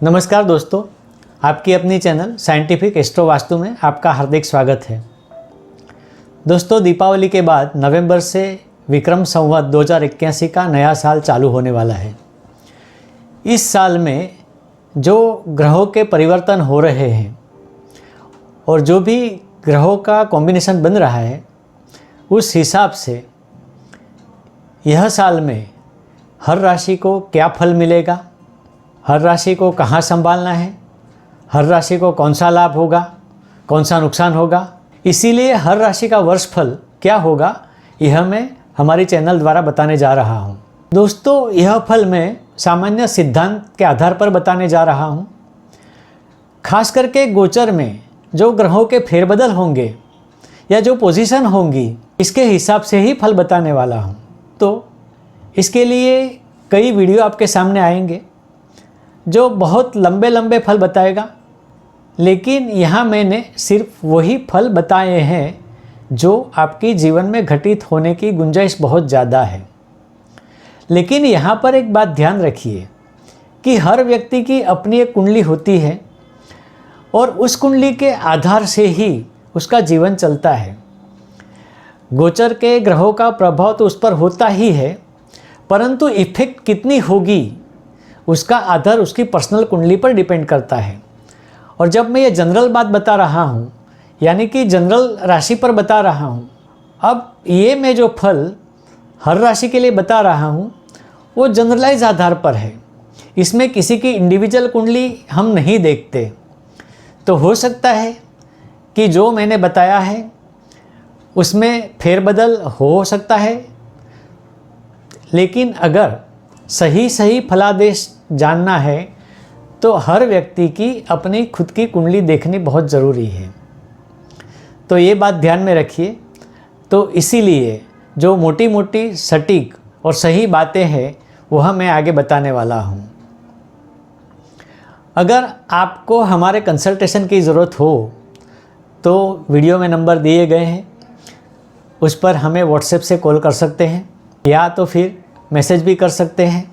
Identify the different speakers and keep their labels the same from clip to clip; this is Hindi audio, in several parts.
Speaker 1: नमस्कार दोस्तों, आपकी अपनी चैनल साइंटिफिक एस्ट्रो वास्तु में आपका हार्दिक स्वागत है। दोस्तों, दीपावली के बाद नवंबर से विक्रम संवत 2081 का नया साल चालू होने वाला है। इस साल में जो ग्रहों के परिवर्तन हो रहे हैं और जो भी ग्रहों का कॉम्बिनेशन बन रहा है, उस हिसाब से यह साल में हर राशि को क्या फल मिलेगा, हर राशि को कहाँ संभालना है, हर राशि को कौन सा लाभ होगा, कौन सा नुकसान होगा, इसीलिए हर राशि का वर्ष फल क्या होगा यह मैं हमारी चैनल द्वारा बताने जा रहा हूँ। दोस्तों, यह फल मैं सामान्य सिद्धांत के आधार पर बताने जा रहा हूँ। खास करके गोचर में जो ग्रहों के फेरबदल होंगे या जो पोजीशन होंगी, इसके हिसाब से ही फल बताने वाला हूँ। तो इसके लिए कई वीडियो आपके सामने आएंगे जो बहुत लंबे लंबे फल बताएगा, लेकिन यहाँ मैंने सिर्फ वही फल बताए हैं जो आपकी जीवन में घटित होने की गुंजाइश बहुत ज़्यादा है। लेकिन यहाँ पर एक बात ध्यान रखिए कि हर व्यक्ति की अपनी एक कुंडली होती है और उस कुंडली के आधार से ही उसका जीवन चलता है। गोचर के ग्रहों का प्रभाव तो उस पर होता ही है, परंतु इफेक्ट कितनी होगी उसका आधार उसकी पर्सनल कुंडली पर डिपेंड करता है। और जब मैं ये जनरल बात बता रहा हूँ, यानी कि जनरल राशि पर बता रहा हूँ, अब ये मैं जो फल हर राशि के लिए बता रहा हूँ वो जनरलाइज आधार पर है। इसमें किसी की इंडिविजुअल कुंडली हम नहीं देखते। तो हो सकता है कि जो मैंने बताया है उसमें फेरबदल हो सकता है, लेकिन अगर सही फलादेश जानना है तो हर व्यक्ति की अपनी खुद की कुंडली देखनी बहुत ज़रूरी है। तो ये बात ध्यान में रखिए। तो इसीलिए जो मोटी मोटी सटीक और सही बातें हैं वह मैं आगे बताने वाला हूँ। अगर आपको हमारे कंसल्टेशन की ज़रूरत हो तो वीडियो में नंबर दिए गए हैं, उस पर हमें व्हाट्सएप से कॉल कर सकते हैं या तो फिर मैसेज भी कर सकते हैं।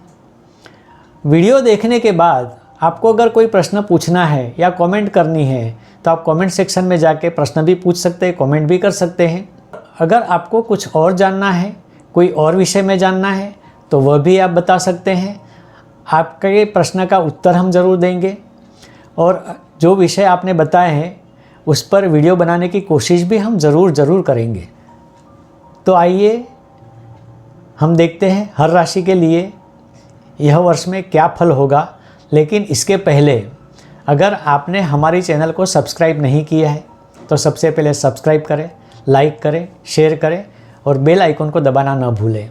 Speaker 1: वीडियो देखने के बाद आपको अगर कोई प्रश्न पूछना है या कमेंट करनी है तो आप कमेंट सेक्शन में जाके प्रश्न भी पूछ सकते हैं, कमेंट भी कर सकते हैं। अगर आपको कुछ और जानना है, कोई और विषय में जानना है तो वह भी आप बता सकते हैं। आपके प्रश्न का उत्तर हम ज़रूर देंगे और जो विषय आपने बताए हैं उस पर वीडियो बनाने की कोशिश भी हम ज़रूर करेंगे। तो आइए हम देखते हैं हर राशि के लिए यह वर्ष में क्या फल होगा। लेकिन इसके पहले अगर आपने हमारी चैनल को सब्सक्राइब नहीं किया है तो सबसे पहले सब्सक्राइब करें, लाइक करें, शेयर करें और बेल आइकन को दबाना न भूलें।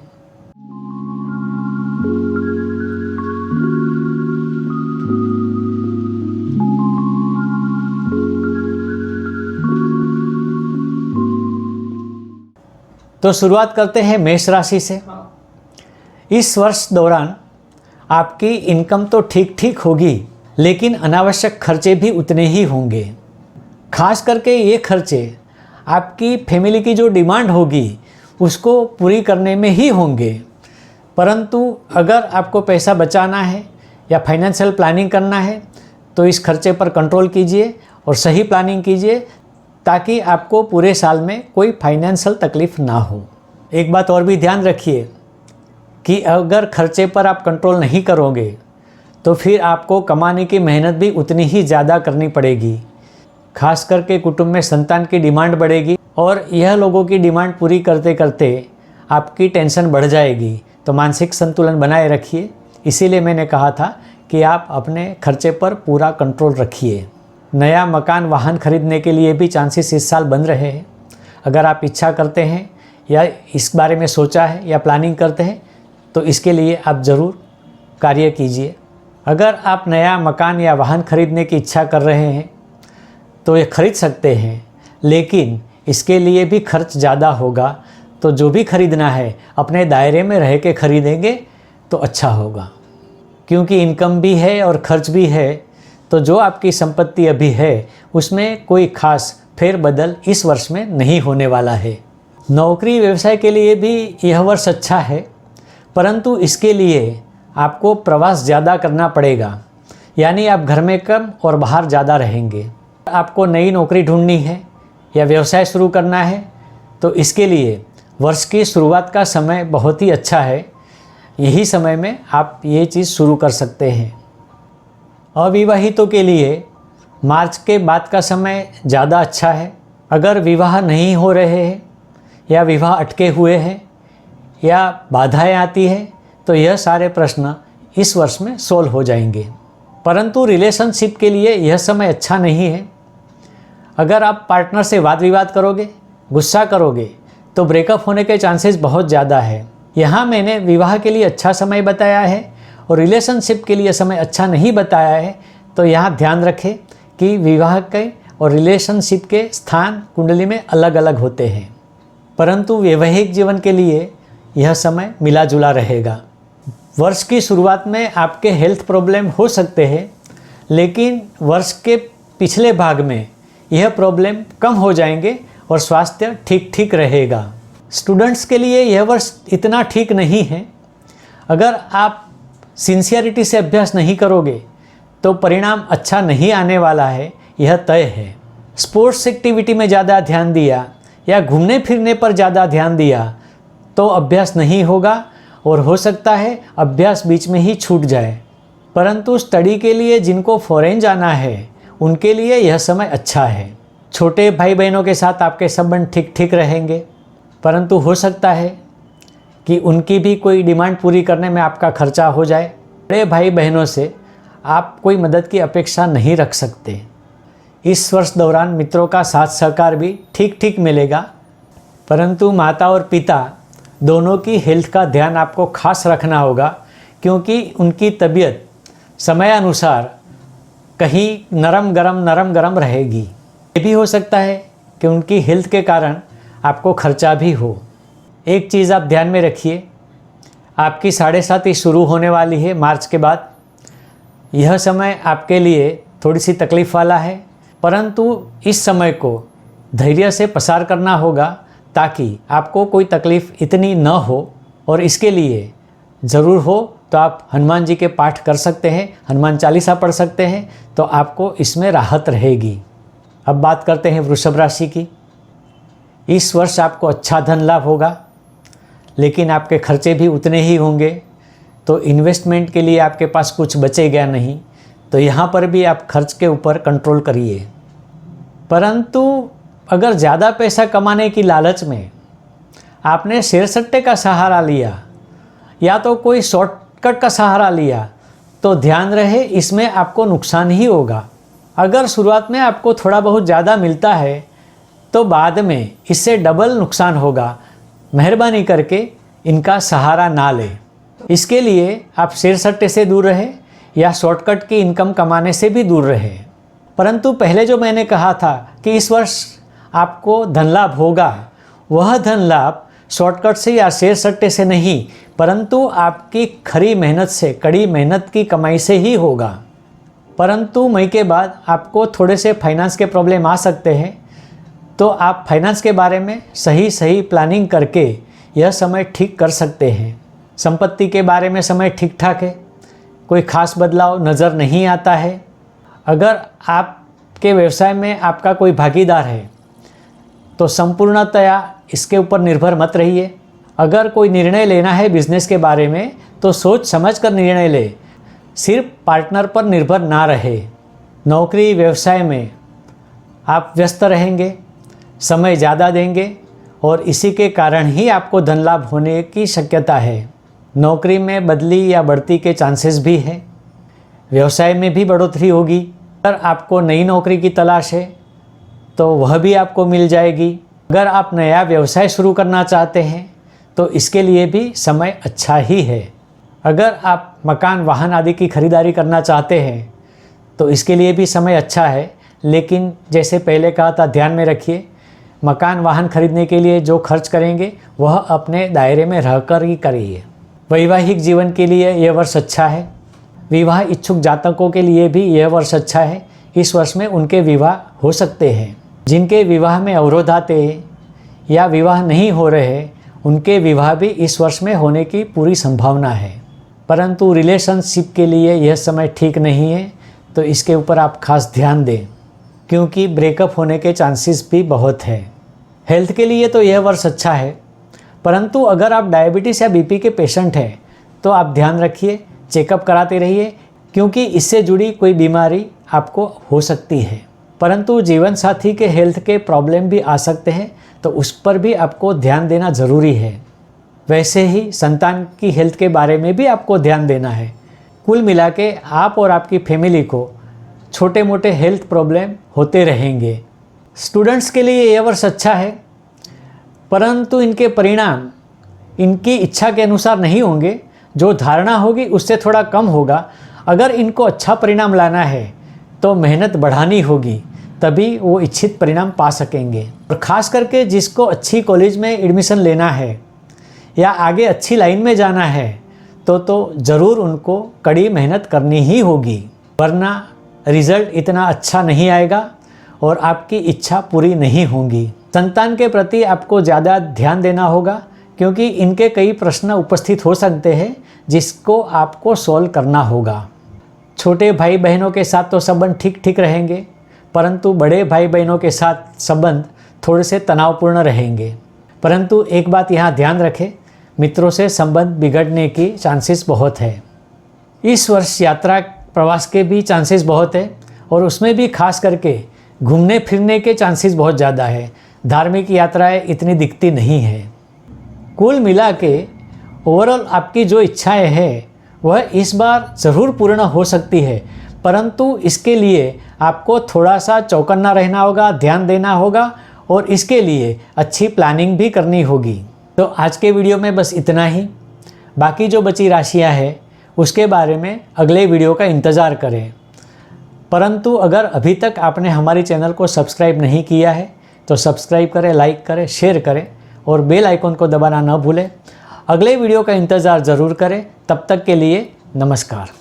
Speaker 1: तो शुरुआत करते हैं मेष राशि से। इस वर्ष दौरान आपकी इनकम तो ठीक होगी, लेकिन अनावश्यक खर्चे भी उतने ही होंगे। खास करके ये खर्चे आपकी फैमिली की जो डिमांड होगी उसको पूरी करने में ही होंगे। परंतु अगर आपको पैसा बचाना है या फाइनेंशियल प्लानिंग करना है तो इस खर्चे पर कंट्रोल कीजिए और सही प्लानिंग कीजिए ताकि आपको पूरे साल में कोई फाइनेंशियल तकलीफ़ ना हो। एक बात और भी ध्यान रखिए कि अगर खर्चे पर आप कंट्रोल नहीं करोगे तो फिर आपको कमाने की मेहनत भी उतनी ही ज़्यादा करनी पड़ेगी। खास करके कुटुंब में संतान की डिमांड बढ़ेगी और यह लोगों की डिमांड पूरी करते करते आपकी टेंशन बढ़ जाएगी। तो मानसिक संतुलन बनाए रखिए। इसीलिए मैंने कहा था कि आप अपने खर्चे पर पूरा कंट्रोल रखिए। नया मकान वाहन खरीदने के लिए भी चांसेस इस साल बन रहे हैं। अगर आप इच्छा करते हैं या इस बारे में सोचा है या प्लानिंग करते हैं तो इसके लिए आप ज़रूर कार्य कीजिए। अगर आप नया मकान या वाहन खरीदने की इच्छा कर रहे हैं तो ये खरीद सकते हैं, लेकिन इसके लिए भी खर्च ज़्यादा होगा। तो जो भी खरीदना है अपने दायरे में रह के खरीदेंगे तो अच्छा होगा, क्योंकि इनकम भी है और खर्च भी है। तो जो आपकी संपत्ति अभी है उसमें कोई खास फेरबदल इस वर्ष में नहीं होने वाला है। नौकरी व्यवसाय के लिए भी यह वर्ष अच्छा है, परंतु इसके लिए आपको प्रवास ज़्यादा करना पड़ेगा, यानी आप घर में कम और बाहर ज़्यादा रहेंगे। आपको नई नौकरी ढूंढनी है या व्यवसाय शुरू करना है तो इसके लिए वर्ष की शुरुआत का समय बहुत ही अच्छा है। यही समय में आप ये चीज़ शुरू कर सकते हैं। अविवाहितों के लिए मार्च के बाद का समय ज़्यादा अच्छा है। अगर विवाह नहीं हो रहे हैं या विवाह अटके हुए हैं या बाधाएं आती है तो यह सारे प्रश्न इस वर्ष में सोल्व हो जाएंगे। परंतु रिलेशनशिप के लिए यह समय अच्छा नहीं है। अगर आप पार्टनर से वाद विवाद करोगे, गुस्सा करोगे तो ब्रेकअप होने के चांसेस बहुत ज़्यादा है। यहाँ मैंने विवाह के लिए अच्छा समय बताया है और रिलेशनशिप के लिए समय अच्छा नहीं बताया है। तो यहाँ ध्यान रखें कि विवाह के और रिलेशनशिप के स्थान कुंडली में अलग अलग होते हैं, परंतु वैवाहिक जीवन के लिए यह समय मिला जुला रहेगा। वर्ष की शुरुआत में आपके हेल्थ प्रॉब्लम हो सकते हैं, लेकिन वर्ष के पिछले भाग में यह प्रॉब्लम कम हो जाएंगे और स्वास्थ्य ठीक ठीक रहेगा। स्टूडेंट्स के लिए यह वर्ष इतना ठीक नहीं है। अगर आप सिंसियरिटी से अभ्यास नहीं करोगे तो परिणाम अच्छा नहीं आने वाला है, यह तय है। स्पोर्ट्स एक्टिविटी में ज़्यादा ध्यान दिया या घूमने फिरने पर ज़्यादा ध्यान दिया तो अभ्यास नहीं होगा और हो सकता है अभ्यास बीच में ही छूट जाए। परंतु स्टडी के लिए जिनको फॉरेन जाना है उनके लिए यह समय अच्छा है। छोटे भाई बहनों के साथ आपके संबंध ठीक ठीक रहेंगे, परंतु हो सकता है कि उनकी भी कोई डिमांड पूरी करने में आपका खर्चा हो जाए। बड़े भाई बहनों से आप कोई मदद की अपेक्षा नहीं रख सकते। इस वर्ष दौरान मित्रों का साथ सहकार भी ठीक ठीक मिलेगा, परंतु माता और पिता दोनों की हेल्थ का ध्यान आपको खास रखना होगा, क्योंकि उनकी तबीयत समयानुसार कहीं नरम गरम रहेगी। ये भी हो सकता है कि उनकी हेल्थ के कारण आपको खर्चा भी हो। एक चीज़ आप ध्यान में रखिए, आपकी 7.5 शुरू होने वाली है मार्च के बाद। यह समय आपके लिए थोड़ी सी तकलीफ़ वाला है, परंतु इस समय को धैर्य से पसार करना होगा ताकि आपको कोई तकलीफ़ इतनी न हो। और इसके लिए ज़रूर हो तो आप हनुमान जी के पाठ कर सकते हैं, हनुमान चालीसा पढ़ सकते हैं, तो आपको इसमें राहत रहेगी। अब बात करते हैं वृषभ राशि की। इस वर्ष आपको अच्छा धन लाभ होगा, लेकिन आपके खर्चे भी उतने ही होंगे। तो इन्वेस्टमेंट के लिए आपके पास कुछ बचेगा नहीं, तो यहाँ पर भी आप खर्च के ऊपर कंट्रोल करिए। परंतु अगर ज़्यादा पैसा कमाने की लालच में आपने शेयर सट्टे का सहारा लिया या तो कोई शॉर्टकट का सहारा लिया तो ध्यान रहे इसमें आपको नुकसान ही होगा। अगर शुरुआत में आपको थोड़ा बहुत ज़्यादा मिलता है तो बाद में इससे डबल नुकसान होगा। मेहरबानी करके इनका सहारा ना लें। इसके लिए आप शेयर सट्टे से दूर रहें या शॉर्टकट की इनकम कमाने से भी दूर रहें। परंतु पहले जो मैंने कहा था कि इस वर्ष आपको धन लाभ होगा, वह धन लाभ शॉर्टकट से या शेयर सट्टे से नहीं, परंतु आपकी खरी मेहनत से, कड़ी मेहनत की कमाई से ही होगा। परंतु मई के बाद आपको थोड़े से फाइनेंस के प्रॉब्लम आ सकते हैं, तो आप फाइनेंस के बारे में सही प्लानिंग करके यह समय ठीक कर सकते हैं। संपत्ति के बारे में समय ठीक ठाक है, कोई खास बदलाव नज़र नहीं आता है। अगर आपके व्यवसाय में आपका कोई भागीदार है तो संपूर्णतया इसके ऊपर निर्भर मत रहिए। अगर कोई निर्णय लेना है बिजनेस के बारे में तो सोच समझ कर निर्णय ले, सिर्फ पार्टनर पर निर्भर ना रहे। नौकरी व्यवसाय में आप व्यस्त रहेंगे, समय ज़्यादा देंगे और इसी के कारण ही आपको धन लाभ होने की शक्यता है। नौकरी में बदली या बढ़ती के चांसेस भी हैं। व्यवसाय में भी बढ़ोतरी होगी। अगर आपको नई नौकरी की तलाश है तो वह भी आपको मिल जाएगी। अगर आप नया व्यवसाय शुरू करना चाहते हैं तो इसके लिए भी समय अच्छा ही है। अगर आप मकान वाहन आदि की खरीदारी करना चाहते हैं तो इसके लिए भी समय अच्छा है, लेकिन जैसे पहले कहा था ध्यान में रखिए, मकान वाहन खरीदने के लिए जो खर्च करेंगे वह अपने दायरे में रहकर ही करिए। वैवाहिक जीवन के लिए यह वर्ष अच्छा है। विवाह इच्छुक जातकों के लिए भी यह वर्ष अच्छा है। इस वर्ष में उनके विवाह हो सकते हैं। जिनके विवाह में अवरोध आते हैं या विवाह नहीं हो रहे, उनके विवाह भी इस वर्ष में होने की पूरी संभावना है। परंतु रिलेशनशिप के लिए यह समय ठीक नहीं है। तो इसके ऊपर आप खास ध्यान दें, क्योंकि ब्रेकअप होने के चांसेस भी बहुत है। हेल्थ के लिए तो यह वर्ष अच्छा है, परंतु अगर आप डायबिटीज़ या बीपी के पेशेंट हैं तो आप ध्यान रखिए, चेकअप कराते रहिए, क्योंकि इससे जुड़ी कोई बीमारी आपको हो सकती है। परंतु जीवन साथी के हेल्थ के प्रॉब्लम भी आ सकते हैं, तो उस पर भी आपको ध्यान देना ज़रूरी है। वैसे ही संतान की हेल्थ के बारे में भी आपको ध्यान देना है। कुल मिला के आप और आपकी फैमिली को छोटे मोटे हेल्थ प्रॉब्लम होते रहेंगे। स्टूडेंट्स के लिए यह वर्ष अच्छा है, परंतु इनके परिणाम इनकी इच्छा के अनुसार नहीं होंगे। जो धारणा होगी उससे थोड़ा कम होगा। अगर इनको अच्छा परिणाम लाना है तो मेहनत बढ़ानी होगी, तभी वो इच्छित परिणाम पा सकेंगे। और ख़ास करके जिसको अच्छी कॉलेज में एडमिशन लेना है या आगे अच्छी लाइन में जाना है तो ज़रूर उनको कड़ी मेहनत करनी ही होगी, वरना रिज़ल्ट इतना अच्छा नहीं आएगा और आपकी इच्छा पूरी नहीं होगी। संतान के प्रति आपको ज़्यादा ध्यान देना होगा, क्योंकि इनके कई प्रश्न उपस्थित हो सकते हैं जिसको आपको सॉल्व करना होगा। छोटे भाई बहनों के साथ तो संबंध ठीक रहेंगे, परंतु बड़े भाई बहनों के साथ संबंध थोड़े से तनावपूर्ण रहेंगे। परंतु एक बात यहाँ ध्यान रखें, मित्रों से संबंध बिगड़ने की चांसेस बहुत है। इस वर्ष यात्रा प्रवास के भी चांसेस बहुत है, और उसमें भी खास करके घूमने फिरने के चांसेस बहुत ज़्यादा है। धार्मिक यात्राएं इतनी दिखती नहीं है। कुल मिला के ओवरऑल आपकी जो इच्छाएं हैं वह इस बार ज़रूर पूर्ण हो सकती है, परंतु इसके लिए आपको थोड़ा सा चौकन्ना रहना होगा, ध्यान देना होगा, और इसके लिए अच्छी प्लानिंग भी करनी होगी। तो आज के वीडियो में बस इतना ही। बाकी जो बची राशियां हैं उसके बारे में अगले वीडियो का इंतज़ार करें। परंतु अगर अभी तक आपने हमारे चैनल को सब्सक्राइब नहीं किया है तो सब्सक्राइब करें, लाइक करें, शेयर करें और बेल आइकन को दबाना न भूलें। अगले वीडियो का इंतज़ार ज़रूर करें। तब तक के लिए नमस्कार।